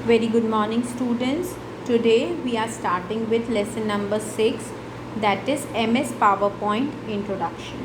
Very good morning, students. Today we are starting with lesson number 6, that is MS PowerPoint Introduction.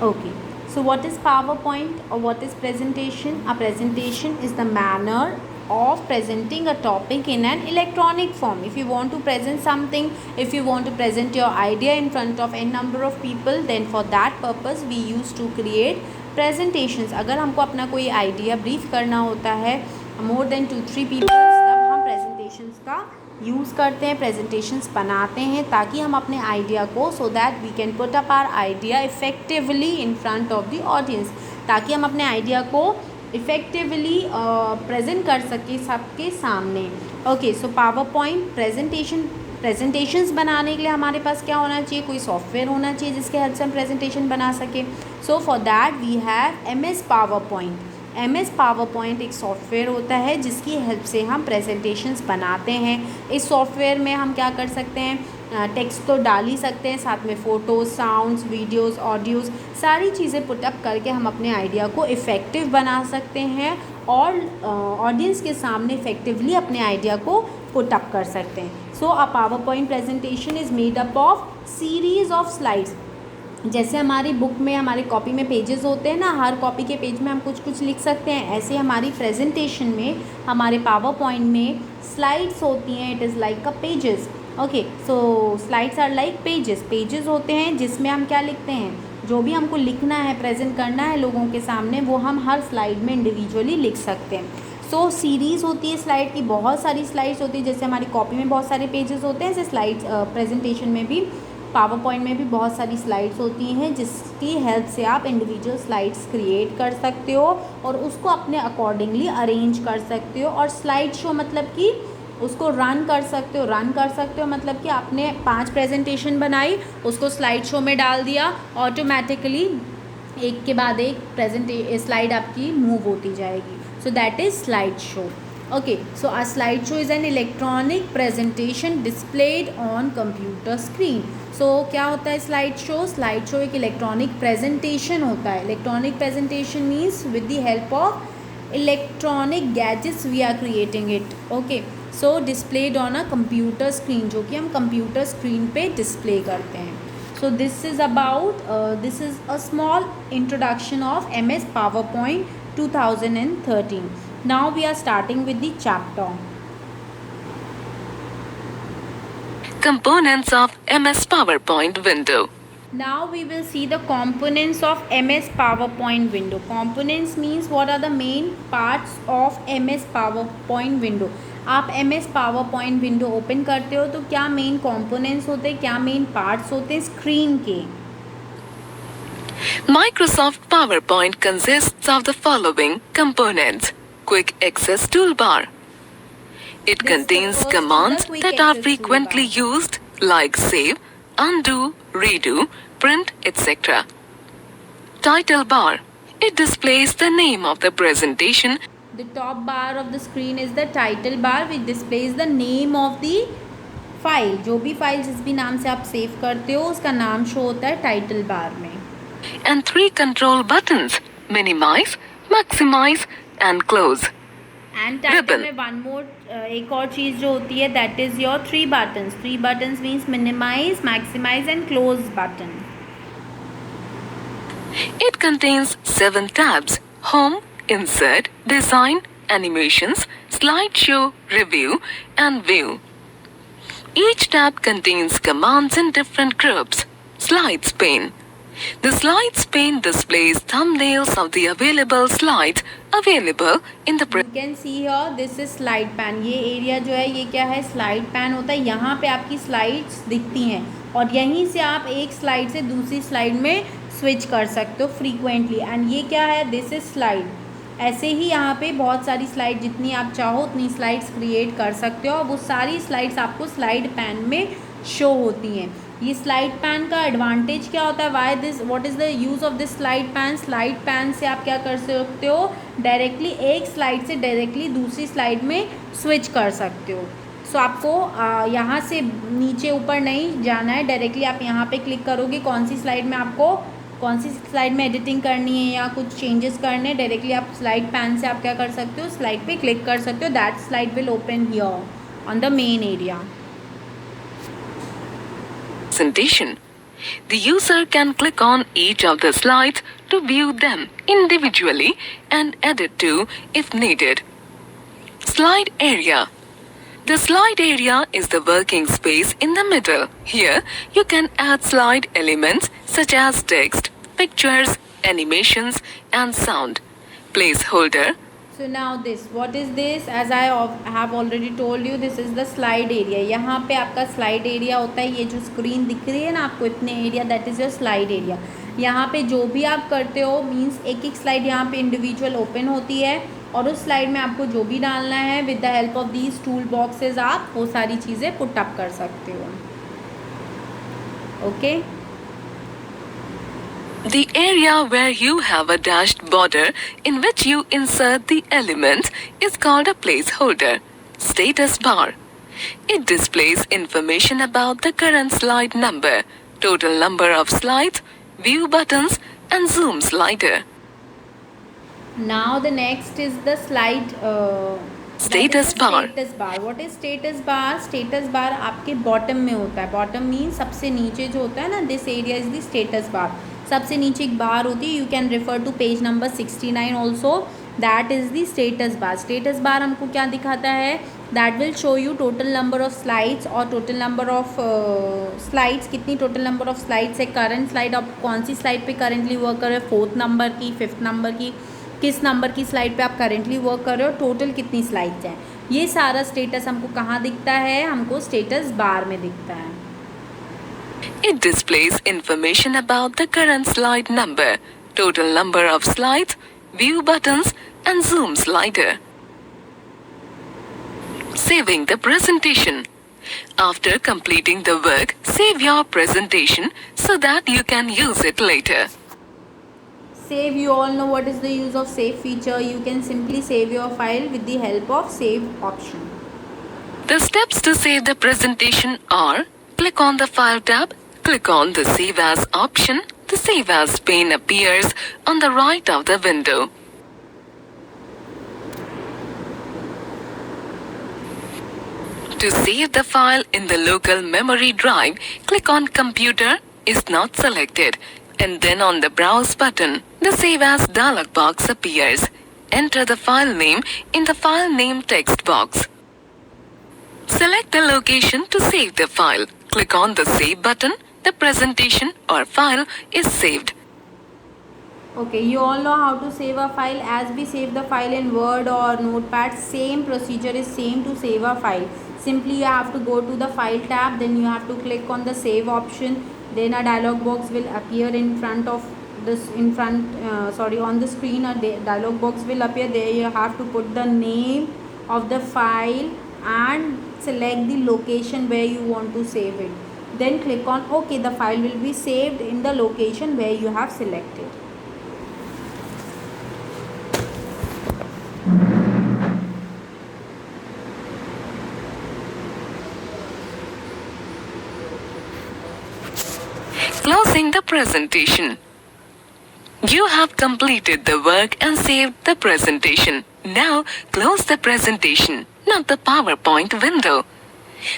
Okay, so what is PowerPoint or what is presentation? A presentation is the manner of presenting a topic in an electronic form. If you want to present something, if you want to present your idea in front of n number of people, then for that purpose we used to create presentations. अगर हमको अपना कोई idea brief करना होता है more than 2-3 peoples, तब हम presentations का यूज़ करते हैं, प्रेजेंटेशंस बनाते हैं ताकि हम अपने आइडिया को so that we can put up our idea effectively in front of the audience, ताकि हम अपने आइडिया को इफ़ेक्टिवली प्रेजेंट कर सकें सबके सामने. Okay, so power point presentations बनाने के लिए हमारे पास क्या होना चाहिए? कोई सॉफ्टवेयर होना चाहिए जिसके हेल्प से हम प्रेजेंटेशन बना सकें. So for that we have MS PowerPoint. MS PowerPoint एक सॉफ्टवेयर होता है जिसकी हेल्प से हम प्रेजेंटेशंस बनाते हैं. इस सॉफ्टवेयर में हम क्या कर सकते हैं? टेक्स्ट तो डाल ही सकते हैं, साथ में फ़ोटोज़, साउंड्स, वीडियोज़, ऑडियोज़, सारी चीज़ें पुटअप करके हम अपने आइडिया को इफ़ेक्टिव बना सकते हैं और ऑडियंस के सामने इफ़ेक्टिवली अपने आइडिया को पुटअप कर सकते हैं. So a PowerPoint presentation is made up of series of slides. जैसे हमारी बुक में, हमारी कॉपी में पेजेस होते हैं ना, हर कॉपी के पेज में हम कुछ कुछ लिख सकते हैं. ऐसे हमारी प्रेजेंटेशन में, हमारे पावर पॉइंट में स्लाइड्स होती हैं. It is like a pages. Okay, so slides are like pages होते हैं जिसमें हम क्या लिखते हैं? जो भी हमको लिखना है, प्रेजेंट करना है लोगों के सामने, वो हम हर स्लाइड में इंडिविजुअली लिख सकते हैं. सो सीरीज़ होती है स्लाइड की, बहुत सारी स्लाइड्स होती है. जैसे हमारी कॉपी में बहुत सारे पेजेस होते हैं, ऐसे स्लाइड्स प्रेजेंटेशन में भी, पावर पॉइंट में भी बहुत सारी स्लाइड्स होती हैं जिसकी हेल्प से आप इंडिविजुअल स्लाइड्स क्रिएट कर सकते हो और उसको अपने अकॉर्डिंगली अरेंज कर सकते हो. और स्लाइड शो मतलब कि उसको रन कर सकते हो मतलब कि आपने 5 प्रेजेंटेशन बनाई, उसको स्लाइड शो में डाल दिया, ऑटोमेटिकली एक के बाद एक स्लाइड आपकी मूव होती जाएगी. So that is slide show. Okay, so a slideshow is an electronic presentation displayed on computer screen. So क्या होता है स्लाइड शो? स्लाइड शो एक इलेक्ट्रॉनिक प्रेजेंटेशन होता है. Electronic presentation means with the help of electronic gadgets we are creating it. Okay, so displayed on a computer screen, जो कि हम computer screen पे डिस्प्ले करते हैं. So this is a small introduction of MS PowerPoint 2013. Now we are starting with the chapter. Components of MS PowerPoint window. Now we will see the components of MS PowerPoint window. Components means what are the main parts of MS PowerPoint window. आप MS PowerPoint window open करते हो तो क्या main components होते हैं, क्या main parts होते हैं स्क्रीन के? Microsoft PowerPoint consists of the following components. Quick Access Toolbar. It contains commands that are frequently used like save, undo, redo, print, etc. Title bar. It displays the name of the presentation. The top bar of the screen is the title bar which displays the name of the file. जो भी file जिस भी नाम से आप save करते हो उसका नाम शो होता है टाइटल बार में. And 3 control buttons. Minimize, maximize and close. And title में वन मोर एक और चीज़ जो होती है that is your 3 buttons. 3 buttons means minimize, maximize and close button. It contains 7 tabs: Home, Insert, Design, Animations, Slideshow, Review, and View. Each tab contains commands in different groups. Slides pane. The Slides pane displays thumbnails of the available slides available in the. You can see here this is slide pan. ये area जो है ये क्या है? Slide pan होता है. यहाँ पे आपकी स्लाइड्स दिखती हैं और यहीं से आप एक स्लाइड से दूसरी स्लाइड में स्विच कर सकते हो फ्रीक्वेंटली. एंड ये क्या है? This is slide. ऐसे ही यहाँ पे बहुत सारी स्लाइड, जितनी आप चाहो उतनी स्लाइड्स क्रिएट कर सकते हो और वो सारी स्लाइड्स आपको स्लाइड पैन में शो होती हैं. ये स्लाइड पैन का एडवांटेज क्या होता है? What is the use of this slide pan? Slide pan से आप क्या कर सकते हो? डायरेक्टली एक स्लाइड से डायरेक्टली दूसरी स्लाइड में स्विच कर सकते हो. सो आपको यहाँ से नीचे ऊपर नहीं जाना है, डायरेक्टली आप यहाँ पे क्लिक करोगे कौन सी स्लाइड में आपको कौन सी स्लाइड में एडिटिंग करनी है या कुछ चेंजेस करने हैं, डायरेक्टली आप स्लाइड पैन से आप क्या कर सकते हो, स्लाइड पे क्लिक कर सकते हो. That slide will open here on the main area. Presentation. The user can click on each of the slides to view them individually and edit too if needed. Slide area. The slide area is the working space in the middle. Here, you can add slide elements such as text, pictures, animations, and sound. Placeholder. So now this, what is this? As I have already told you, this is the slide area. यहाँ पे आपका slide area होता है. ये जो screen दिख रही है ना आपको इतने area, that is your slide area. यहाँ पे जो भी आप करते हो मीन्स एक एक स्लाइड यहाँ पे इंडिविजुअल ओपन होती है और उस स्लाइड में आपको जो भी डालना है with the help of these tool boxes आप वो सारी चीज़ें पुट अप कर सकते हो. Okay. The area where you have a dashed border in which you insert the elements is called a placeholder. Status bar. It displays information about the current slide number, total number of slides, view buttons, and zoom slider. Now the next is the slide Status bar. Status bar. What is status bar? Status bar आपके bottom में होता है. Bottom means सबसे नीचे जो होता है ना, this area is the status bar. सबसे नीचे एक बार होती है. You can refer to page number 69 also. That is the status bar. Status bar हमको क्या दिखाता है? That will show you total number of slides और total number of slides. कितनी total number of slides है, current slide आप कौन सी slide पे currently work कर रहे हो, 4th नंबर की, 5th नंबर की, किस नंबर की स्लाइड पे आप करेंटली वर्क कर रहे हो, टोटल कितनी स्लाइड्स हैं. ये सारा स्टेटस हमको कहाँ दिखता है, हमको स्टेटस बार में दिखता है. It displays information about the current slide number, total number of slides, view buttons, and zoom slider. Saving the presentation. After completing the work, save your presentation so that you can use it later. Save, you all know what is the use of save feature. You can simply save your file with the help of save option. The steps to save the presentation are: click on the File tab, click on the Save As option. The Save As pane appears on the right of the window. To save the file in the local memory drive, click on Computer is not selected, and then on the Browse button, the Save As dialog box appears. Enter the file name in the File Name text box. Select the location to save the file. Click on the Save button. The presentation or file is saved. Okay, you all know how to save a file. As we save the file in Word or Notepad, same procedure is same to save a file. Simply you have to go to the File tab, then you have to click on the Save option. Then a dialog box will appear in front of this, on the screen. A dialog box will appear. There you have to put the name of the file and select the location where you want to save it. Then click on OK. The file will be saved in the location where you have selected. Closing the presentation. You have completed the work and saved the presentation. Now close the presentation, not the PowerPoint window.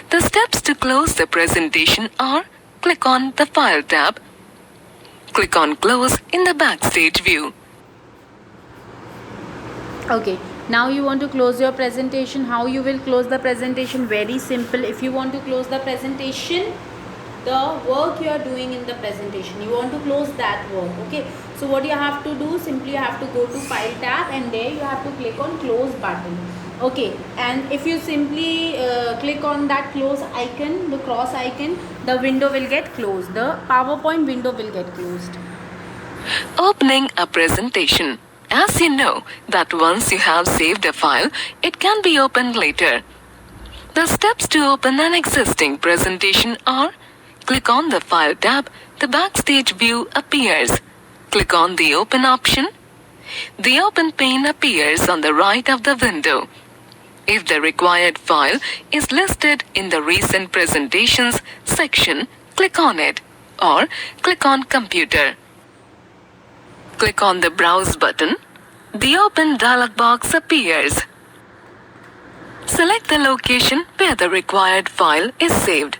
The steps to close the presentation are: click on the File tab, click on Close in the Backstage view. Okay, now you want to close your presentation. How you will close the presentation? Very simple. If you want to close the presentation, the work you are doing in the presentation, you want to close that work. Okay, so what you have to do, simply you have to go to File tab and there you have to click on Close button. Okay, and if you simply click on that close icon, the cross icon, the window will get closed, the PowerPoint window will get closed. Opening a presentation. As you know that once you have saved a file, it can be opened later. The steps to open an existing presentation are: click on the File tab, the Backstage view appears. Click on the Open option. The Open pane appears on the right of the window. If the required file is listed in the Recent Presentations section, click on it or click on Computer. Click on the Browse button. The Open dialog box appears. Select the location where the required file is saved.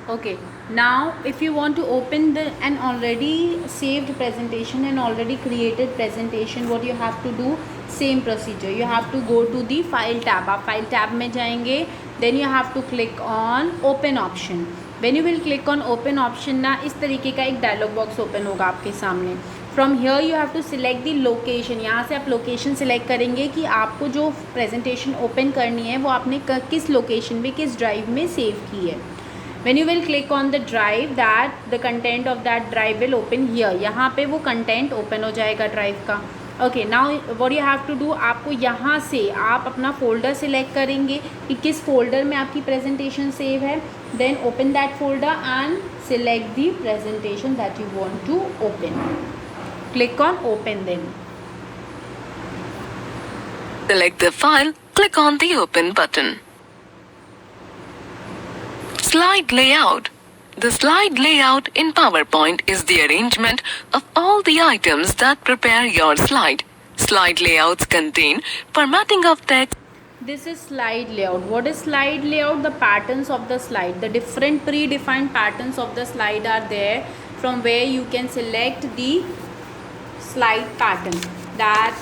Okay, now if you want to open an already saved presentation and already created presentation, what you have to do, same procedure. You have to go to the file tab. आप file tab में जाएंगे, then you have to click on open option. When you will click on open option ना, इस तरीके का एक dialog box open होगा आपके सामने. From here you have to select the location. यहाँ से आप location select करेंगे कि आपको जो presentation open करनी है वो आपने किस location में, किस drive में save की है. When you will click on the drive, that the content of that drive will open here. यहाँ पे वो content open हो जाएगा drive का. Okay, now what you have to do, आपको यहाँ से आप अपना folder select करेंगे कि किस folder में आपकी presentation save है. Then open that folder and select the presentation that you want to open. Click on open then. Select the file. Click on the Open button. Slide layout. The slide layout in PowerPoint is the arrangement of all the items that prepare your slide. Slide layouts contain formatting of text. This is slide layout. What is slide layout? The patterns of the slide. The different predefined patterns of the slide are there, from where you can select the slide pattern. That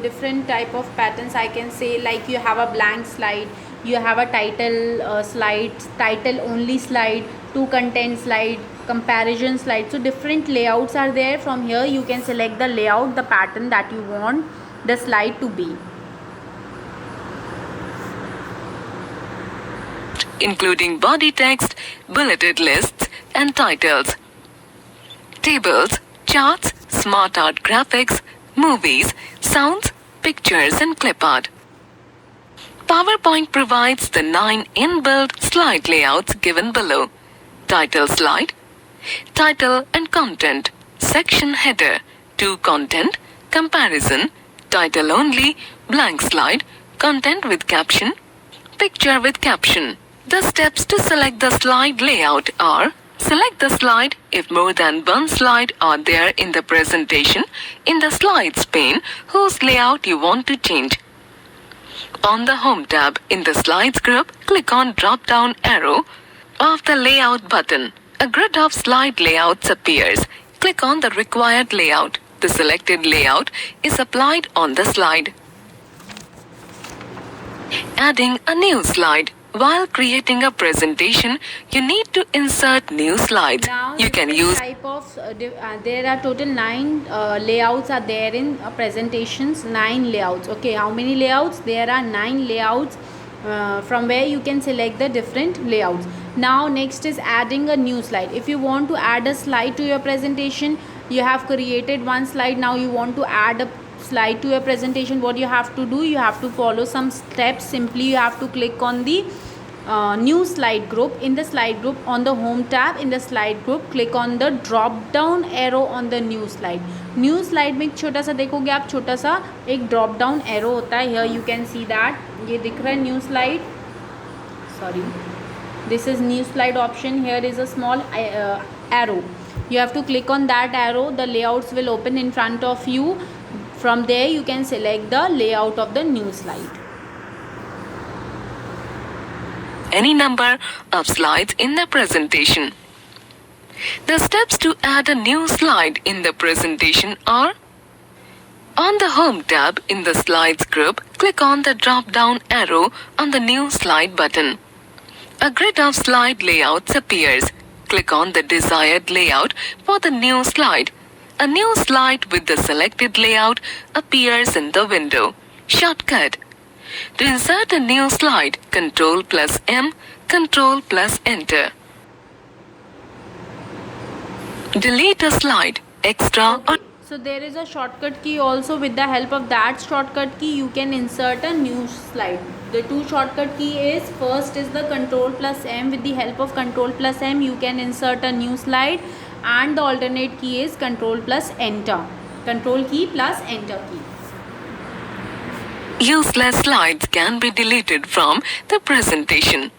different type of patterns I can say, like you have a blank slide, you have a title slide, title only slide, to content slide, comparison slide. So different layouts are there. From here you can select the layout, the pattern that you want the slide to be. Including body text, bulleted lists, and titles. Tables, charts, smart art graphics, movies, sounds, pictures, and clip art. PowerPoint provides the 9 inbuilt slide layouts given below. Title slide, title and content, section header, to content, comparison, title only, blank slide, content with caption, picture with caption. The steps to select the slide layout are: select the slide if more than one slide are there in the presentation in the slides pane whose layout you want to change. On the Home tab in the Slides group, click on drop-down arrow of the Layout button. A grid of slide layouts appears. Click on the required layout. The selected layout is applied on the slide. Adding a new slide. While creating a presentation, you need to insert new slides. Now You can use type of there are total 9 layouts are there in presentations. 9 layouts. Okay, how many layouts? There are 9 layouts from where you can select the different layouts. Now next is adding a new slide. If you want to add a slide to your presentation, you have created one slide. Now you want to add a slide to your presentation. What you have to do, you have to follow some steps. Simply you have to click on the new slide group. In the slide group, on the Home tab in the slide group, click on the drop down arrow on the new slide. New slide में एक छोटा सा देखोगे आप, छोटा सा एक drop down arrow होता है. Here you can see that, ये दिख रहा है new slide. Sorry, this is new slide option. Here is a small arrow. You have to click on that arrow. The layouts will open in front of you. From there you can select the layout of the new slide. any number of slides in the presentation. The steps to add a new slide in the presentation are: on the Home tab in the Slides group, click on the drop-down arrow on the New Slide button. A grid of slide layouts appears. Click on the desired layout for the new slide. A new slide with the selected layout appears in the window. Shortcut. To insert a new slide, Ctrl plus M, Ctrl plus Enter. Delete a slide, extra or So there is a shortcut key also. With the help of that shortcut key, you can insert a new slide. The two shortcut key is, first is the Ctrl plus M. With the help of Ctrl plus M, you can insert a new slide, and the alternate key is Ctrl plus Enter. Control key plus Enter key. useless slides can be deleted from the presentation.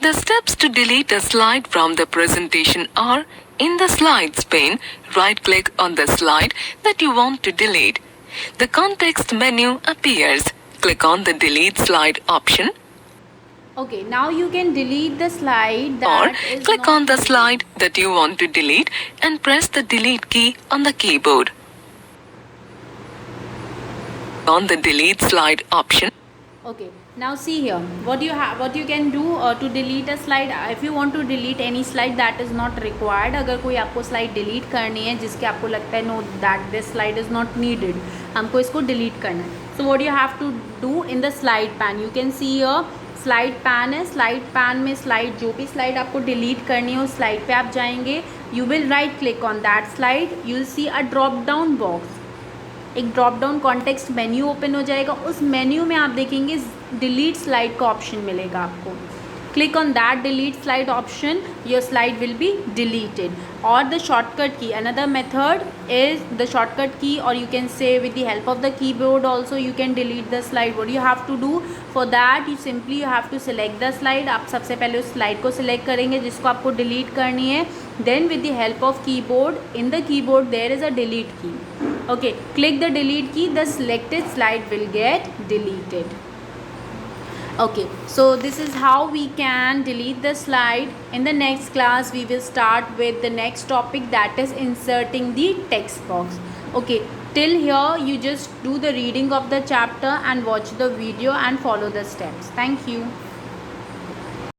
The steps to delete a slide from the presentation are: In the Slides pane, right-click on the slide that you want to delete. The context menu appears. Click on the Delete Slide option Okay, now you can delete the slide or that is click not on the needed. slide that you want to delete and press the Delete key on the keyboard. On the Delete Slide option, Okay, now see here what you can do to delete a slide. If you want to delete any slide that is not required, अगर कोई आपको slide delete करनी है जिसके आपको लगता है no that this slide is not needed, हमको इसको delete करना है. So what you have to do in the slide pan, you can see here slide pan है. स्लाइड पैन में स्लाइड जो भी स्लाइड आपको डिलीट करनी है उस स्लाइड पे आप जाएंगे. You will right click on that slide. You will see a drop down box. एक drop down context menu open हो जाएगा. उस मेन्यू में आप देखेंगे डिलीट स्लाइड का ऑप्शन मिलेगा आपको. Click on that delete slide option. Your slide will be deleted. और द शॉर्टकट की another method is the shortcut key, or you can say with the help of the keyboard also you can delete the slide. What you have to do for that, you have to select the slide. आप सबसे पहले उस slide को select करेंगे जिसको आपको delete करनी है. Then with the help of keyboard, in the keyboard there is a delete key. Okay, click the delete key, the selected slide will get deleted. Okay, so this is how we can delete the slide. In the next class we will start with the next topic, that is inserting the text box. Okay, till here you just do the reading of the chapter and watch the video and follow the steps. Thank you.